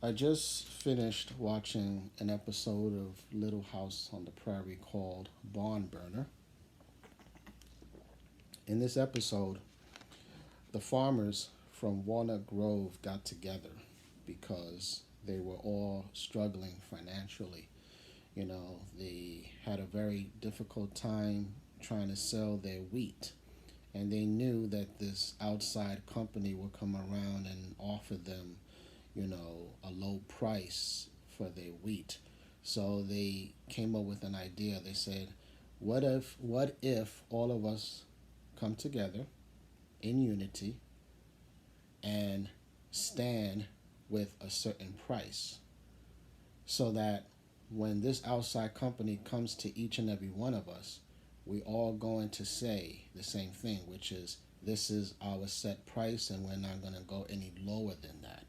I just finished watching an episode of Little House on the Prairie called Barn Burner. In this episode, the farmers from Walnut Grove got together because they were all struggling financially. They had a very difficult time trying to sell their wheat, and they knew that this outside company would come around and offer them a low price for their wheat. So they came up with an idea. They said, what if all of us come together in unity and stand with a certain price so that when this outside company comes to each and every one of us, we all going to say the same thing, which is this is our set price and we're not going to go any lower than that.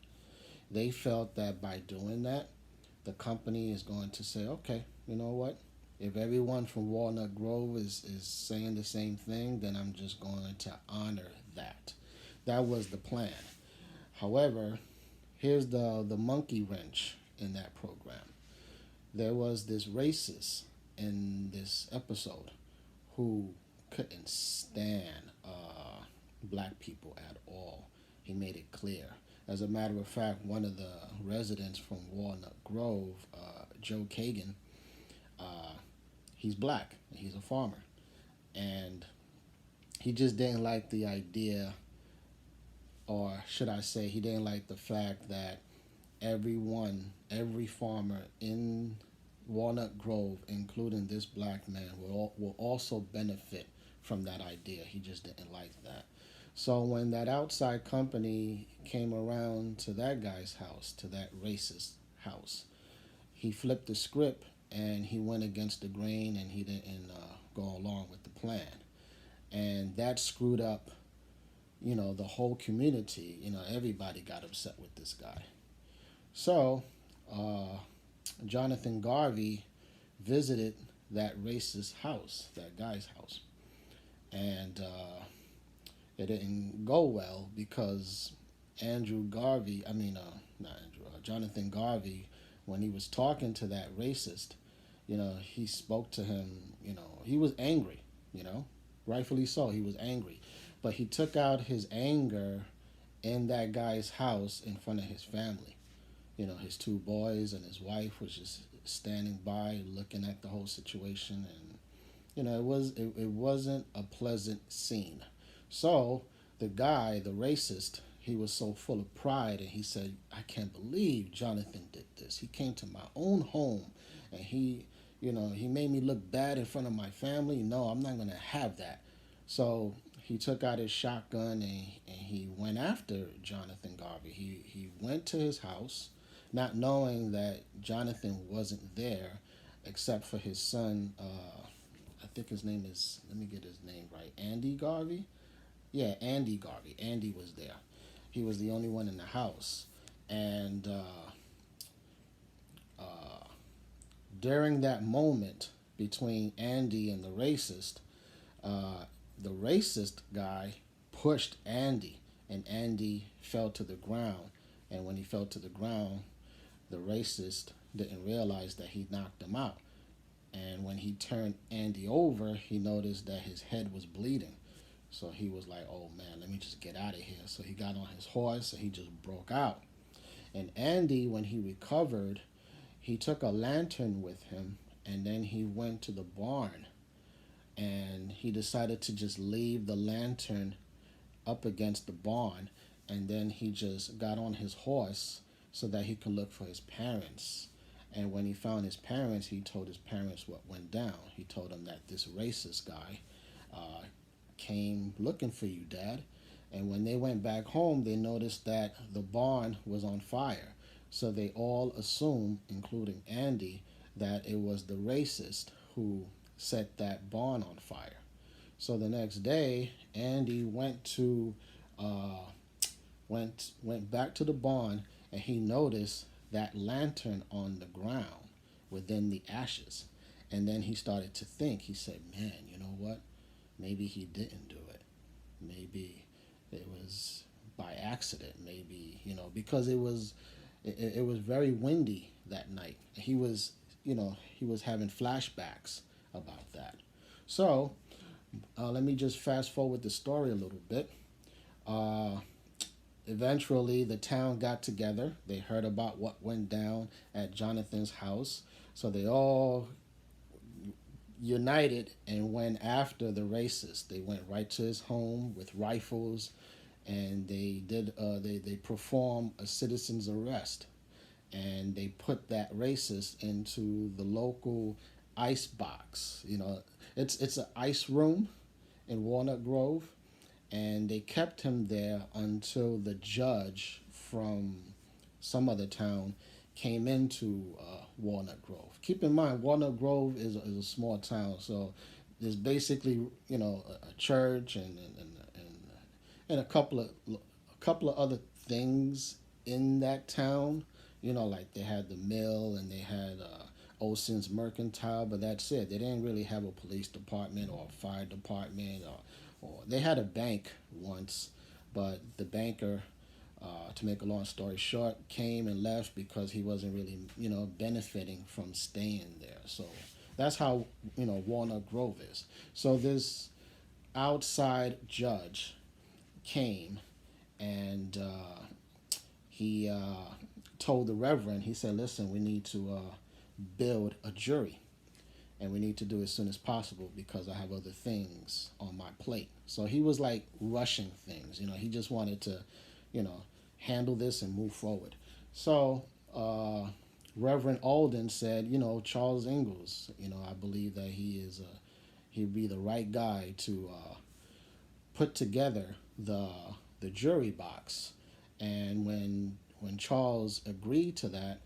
They felt that by doing that, the company is going to say, okay, you know what? If everyone from Walnut Grove is saying the same thing, then I'm just going to honor that. That was the plan. However, here's the monkey wrench in that program. There was this racist in this episode who couldn't stand black people at all. He made it clear. As a matter of fact, one of the residents from Walnut Grove, Joe Kagan, he's black. He's a farmer. And he just didn't like the idea, or should I say, he didn't like the fact that every farmer in Walnut Grove, including this black man, will also benefit from that idea. He just didn't like that. So when that outside company came around to that guy's house, to that racist house, he flipped the script and he went against the grain and he didn't go along with the plan. And that screwed up, the whole community. Everybody got upset with this guy. So Jonathan Garvey visited that racist house, that guy's house. And it didn't go well because Jonathan Garvey, when he was talking to that racist, he spoke to him, he was angry, rightfully so, he was angry. But he took out his anger in that guy's house in front of his family. His two boys and his wife was just standing by looking at the whole situation, and it wasn't a pleasant scene. So the guy, the racist, he was so full of pride and he said, I can't believe Jonathan did this. He came to my own home and he made me look bad in front of my family. No, I'm not going to have that. So he took out his shotgun and he went after Jonathan Garvey. He went to his house, not knowing that Jonathan wasn't there except for his son. I think his name is, let me get his name right, Andy Garvey. Yeah, Andy Garvey. Andy was there. He was the only one in the house. And during that moment between Andy and the racist guy pushed Andy, and Andy fell to the ground. And when he fell to the ground, the racist didn't realize that he knocked him out. And when he turned Andy over, he noticed that his head was bleeding. So he was like, oh man, let me just get out of here. So he got on his horse and he just broke out. And Andy, when he recovered, he took a lantern with him and then he went to the barn and he decided to just leave the lantern up against the barn, and then he just got on his horse so that he could look for his parents. And when he found his parents, he told his parents what went down. He told them that this racist guy came looking for you, Dad. And when they went back home, they noticed that the barn was on fire. So they all assumed, including Andy, that it was the racist who set that barn on fire. So the next day, Andy went back to the barn and he noticed that lantern on the ground within the ashes. And then he started to think. He said, man, you know what? Maybe he didn't do it. Maybe it was by accident. Maybe, because it was very windy that night. He was, he was having flashbacks about that. So let me just fast forward the story a little bit. Uh, Eventually, the town got together. They heard about what went down at Jonathan's house. So they all united and went after the racist. They went right to his home with rifles, and they performed a citizen's arrest, and they put that racist into the local ice box. It's an ice room in Walnut Grove, and they kept him there until the judge from some other town came into Walnut Grove. Keep in mind, Walnut Grove is a small town, so there's basically a church and a couple of other things in that town. Like they had the mill and they had Olson's Mercantile, but that's it. They didn't really have a police department or a fire department, or they had a bank once, but the banker, to make a long story short, came and left because he wasn't really, benefiting from staying there. So that's how, Walnut Grove is. So this outside judge came, and he told the reverend, he said, listen, we need to build a jury, and we need to do it as soon as possible because I have other things on my plate. So he was like rushing things. He just wanted to, handle this and move forward. So Reverend Alden said, Charles Ingalls, I believe that he'd be the right guy to put together the jury box. And when Charles agreed to that,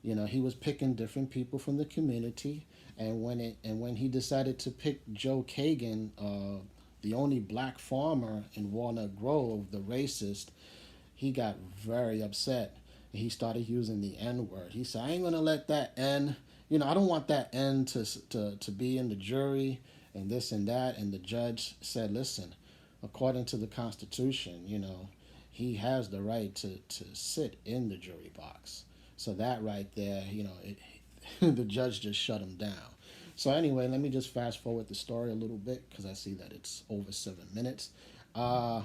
he was picking different people from the community. And when he decided to pick Joe Kagan, the only black farmer in Walnut Grove, the racist, he got very upset. He started using the N word. He said, "I ain't gonna let that N. I don't want that N to be in the jury and this and that." And the judge said, "Listen, according to the Constitution, he has the right to sit in the jury box." So that right there, the judge just shut him down. So anyway, let me just fast forward the story a little bit because I see that it's over 7 minutes. Uh,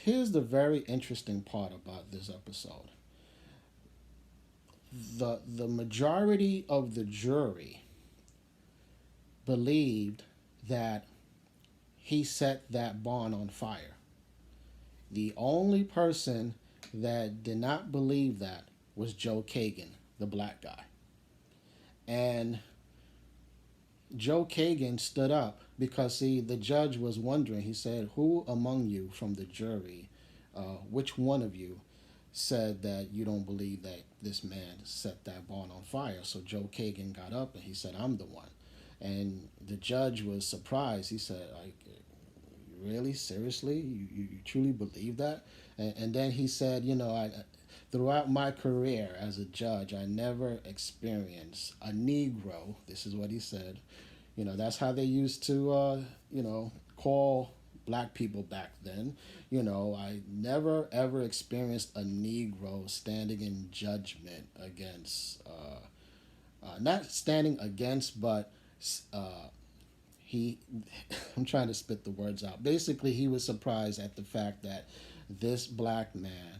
Here's the very interesting part about this episode. The majority of the jury believed that he set that barn on fire. The only person that did not believe that was Joe Kagan, the black guy. And Joe Kagan stood up because, see, the judge was wondering. He said, who among you from the jury, which one of you said that you don't believe that this man set that barn on fire? So Joe Kagan got up and he said, I'm the one. And the judge was surprised. He said, really? Seriously? You truly believe that? And then he said, throughout my career as a judge, I never experienced a Negro. This is what he said. That's how they used to, call black people back then. I never ever experienced a Negro standing in judgment against, not standing against, but he, I'm trying to spit the words out. Basically, he was surprised at the fact that this black man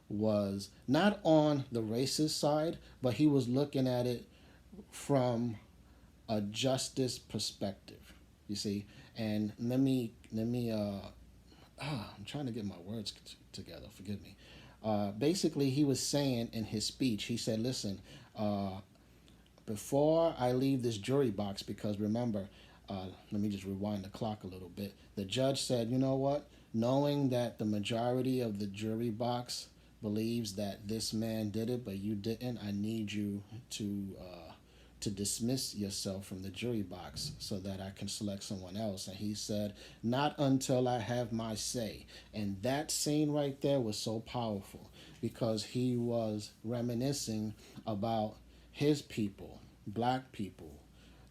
was not on the racist side, but he was looking at it from a justice perspective, you see. And I'm trying to get my words together, forgive me. Basically, he was saying in his speech, he said, listen, before I leave this jury box, because remember, let me just rewind the clock a little bit. The judge said, you know what? Knowing that the majority of the jury box believes that this man did it, but you didn't, I need you to dismiss yourself from the jury box so that I can select someone else. And he said, not until I have my say. And that scene right there was so powerful because he was reminiscing about his people, black people,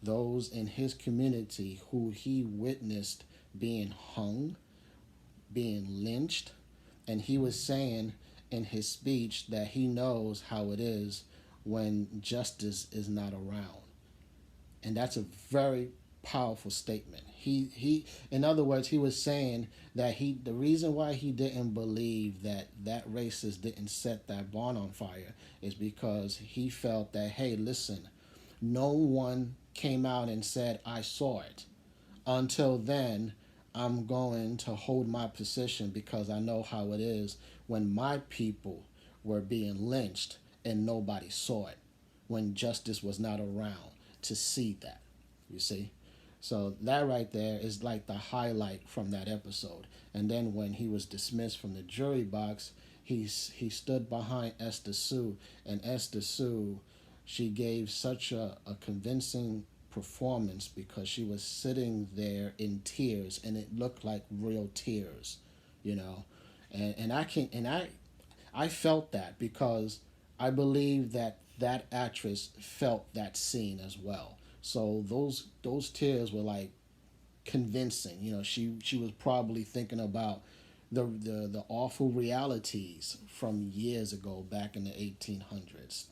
those in his community who he witnessed being hung, being lynched, And he was saying in his speech that he knows how it is when justice is not around. And that's a very powerful statement. He in other words, he was saying that the reason why he didn't believe that that racist didn't set that barn on fire is because he felt that, hey, listen, no one came out and said I saw it. Until then, I'm going to hold my position because I know how it is when my people were being lynched and nobody saw it, when justice was not around to see that. You see? So that right there is like the highlight from that episode. And then when he was dismissed from the jury box, he stood behind Esther Sue, and Esther Sue, she gave such a convincing performance because she was sitting there in tears, and it looked like real tears, you know. And I felt that because I believe that that actress felt that scene as well. So those tears were like convincing. You know, she was probably thinking about the awful realities from years ago back in the 1800s.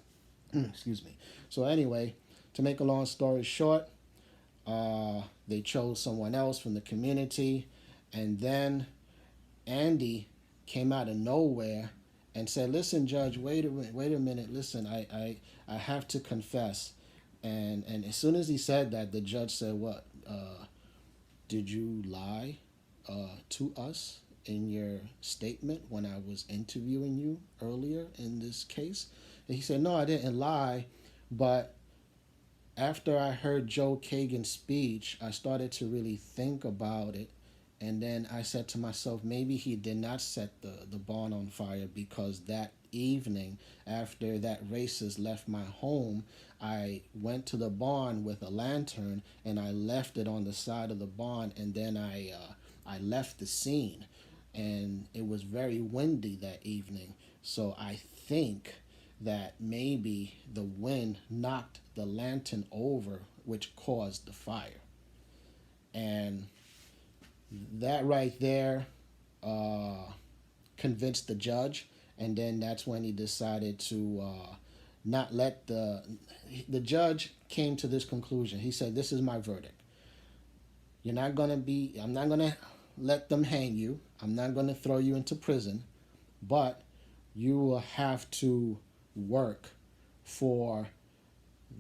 Excuse me. So anyway, to make a long story short, they chose someone else from the community, and then Andy came out of nowhere and said, "Listen, Judge, wait a minute. Listen, I have to confess." And as soon as he said that, the judge said, "What? Did you lie to us in your statement when I was interviewing you earlier in this case?" And he said, "No, I didn't lie, but after I heard Joe Kagan's speech, I started to really think about it. And then I said to myself, maybe he did not set the barn on fire because that evening, after that racist left my home, I went to the barn with a lantern and I left it on the side of the barn, and then I left the scene. And it was very windy that evening. So I think that maybe the wind knocked the lantern over, which caused the fire." And that right there convinced the judge, and then that's when he decided to not let the judge came to this conclusion. He said, "This is my verdict. I'm not gonna let them hang you. I'm not gonna throw you into prison, but you will have to work for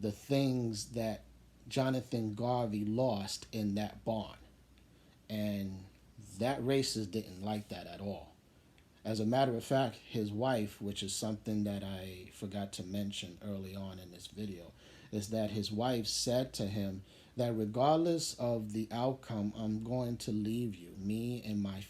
the things that Jonathan Garvey lost in that barn." And that racist didn't like that at all. As a matter of fact, his wife, which is something that I forgot to mention early on in this video, is that his wife said to him that regardless of the outcome, I'm going to leave you. Me and my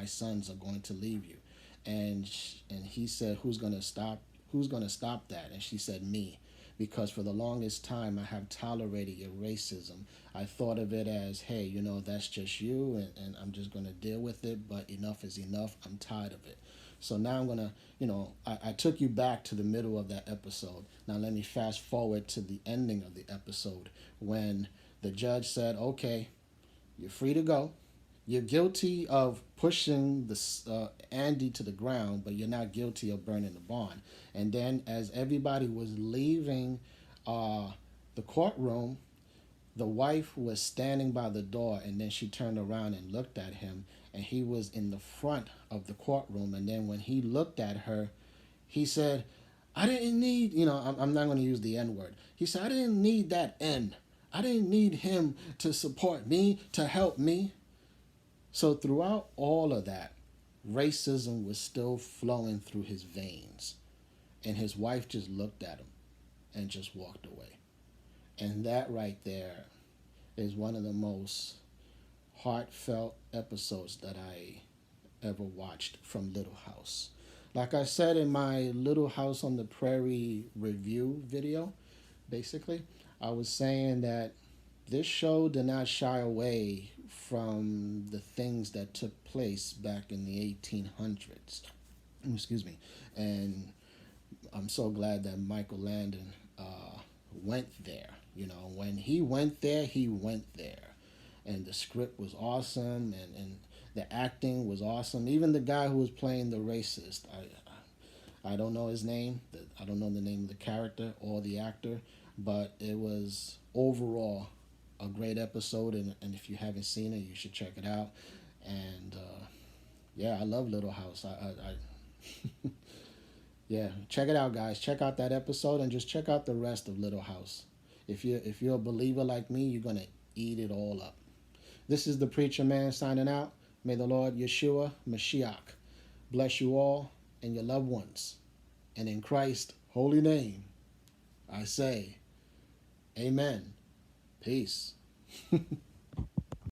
sons are going to leave you. And he said, "Who's going to stop? Who's going to stop that?" And she said, "Me." Because for the longest time I have tolerated your racism. I thought of it as, hey, that's just you, and I'm just going to deal with it, but enough is enough. I'm tired of it. So now I'm going to, I took you back to the middle of that episode. Now let me fast forward to the ending of the episode when the judge said, "Okay, you're free to go. You're guilty of pushing Andy to the ground, but you're not guilty of burning the barn." And then as everybody was leaving the courtroom, the wife was standing by the door, and then she turned around and looked at him, and he was in the front of the courtroom. And then when he looked at her, he said, "I didn't need, I'm not going to use the N word. He said, "I didn't need that N. I didn't need him to support me, to help me." So throughout all of that, racism was still flowing through his veins. And his wife just looked at him and just walked away. And that right there is one of the most heartfelt episodes that I ever watched from Little House. Like I said in my Little House on the Prairie review video, basically, I was saying that this show did not shy away from the things that took place back in the 1800s. Excuse me. And I'm so glad that Michael Landon went there. When he went there, he went there. And the script was awesome. And The acting was awesome. Even the guy who was playing the racist, I don't know his name. I don't know the name of the character or the actor, but it was overall a great episode. And if you haven't seen it, you should check it out. And yeah, I love Little House. Yeah, check it out, guys. Check out that episode and just check out the rest of Little House. If you're a believer like me, you're gonna eat it all up. This is the Preacher Man signing out. May the Lord Yeshua Mashiach bless you all and your loved ones. And in Christ's holy name, I say, Amen. Peace.